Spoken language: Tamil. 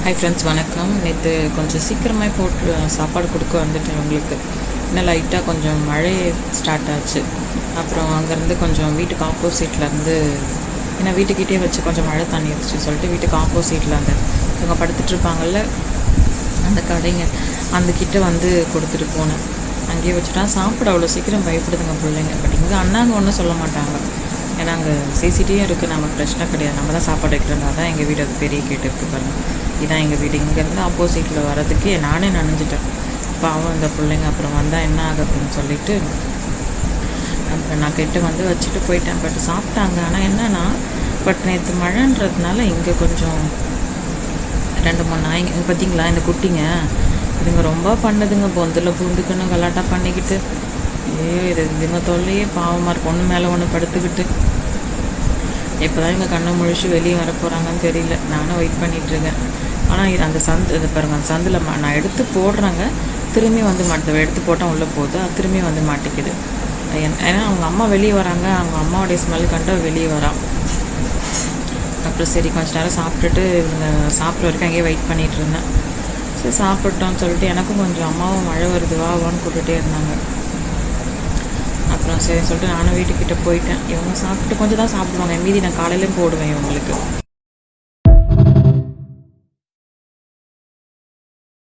ஹாய் ஃப்ரெண்ட்ஸ், வணக்கம். நேற்று கொஞ்சம் சீக்கிரமாக போட்டு சாப்பாடு கொடுக்க வந்துட்டேன் உங்களுக்கு. இன்னும் லைட்டாக கொஞ்சம் மழை ஸ்டார்ட் ஆச்சு. அப்புறம் அங்கேருந்து கொஞ்சம் வீட்டுக்கு ஆப்போசிட்லேருந்து, ஏன்னா வீட்டுக்கிட்டே வச்சு கொஞ்சம் மழை தண்ணி இருந்துச்சு சொல்லிட்டு வீட்டுக்கு ஆப்போசிட்டில் அந்த இவங்க படுத்துட்ருப்பாங்கள்ல அந்த கடைங்க, அந்த கிட்ட வந்து கொடுத்துட்டு போனேன். அங்கேயே வச்சுட்டா சாப்பிட அவ்வளோ சீக்கிரம் பயப்படுதுங்க பிள்ளைங்க. பட் இங்கே அண்ணாங்க ஒன்றும் சொல்ல மாட்டாங்க, ஏன்னா அங்கே சிசிடிவியும் இருக்குது, நமக்கு பிரச்சனை கிடையாது. நம்ம தான் சாப்பாடு வைக்கிறதா தான் எங்கள் வீடு அது பெரிய கேட்டு இருக்குது பாருங்கள். இதான் எங்கள் வீடு. இங்கேருந்து ஆப்போசிட்டில் வர்றதுக்கு நானே நனைஞ்சிட்டேன். பாவம் இந்த பிள்ளைங்க அப்புறம் வந்தால் என்ன ஆகுதுன்னு சொல்லிவிட்டு அப்புறம் நான் கிட்ட வந்து வச்சுட்டு போயிட்டேன். பட் சாப்பிட்டாங்க. ஆனால் என்னென்னா, பட் நேற்று மழைன்றதுனால இங்கே கொஞ்சம் 2-3 நாய்ங்க பார்த்தீங்களா, இந்த குட்டிங்க இதுங்க ரொம்ப பண்ணுதுங்க. பொந்தில் பூந்துக்கணும் கலாட்டா பண்ணிக்கிட்டு, இதுங்க தொல்லையே பாவமாக இருக்கும். ஒன்று மேலே ஒன்று படுத்துக்கிட்டு. எப்போ தான் இவங்க கண்ணை முழிச்சு வெளியே வர போகிறாங்கன்னு தெரியல. நானும் வெயிட் பண்ணிகிட்ருக்கேன். ஆனால் இது அந்த இது பாருங்கள், அந்த சந்தில் நான் எடுத்து போடுறேங்க, திரும்பி வந்து எடுத்து போட்டால் உள்ளே போகுது, அது திரும்பி வந்து மாட்டிக்குது. ஏன்னா அவங்க அம்மா வெளியே வராங்க, அவங்க அம்மாவோடைய ஸ்மெல் கண்டு வெளியே வரான். அப்புறம் சரி கொஞ்ச நேரம் சாப்பிட்டுட்டு இவங்க சாப்பிட்ற வரைக்கும் அங்கேயே வெயிட் பண்ணிகிட்டு இருந்தேன். சரி சாப்பிட்டோன்னு சொல்லிட்டு எனக்கும் கொஞ்சம் அம்மாவும் மழை வருது வான்னு கூப்பிட்டுட்டே இருந்தாங்க. அப்புறம் சரின்னு சொல்லிட்டு நானும் வீட்டுக்கிட்ட போயிட்டேன். இவங்க சாப்பிட்டு கொஞ்சம் தான் சாப்பிடுவாங்க, மீதி நான் காலையிலையும் போடுவேன் இவங்களுக்கு.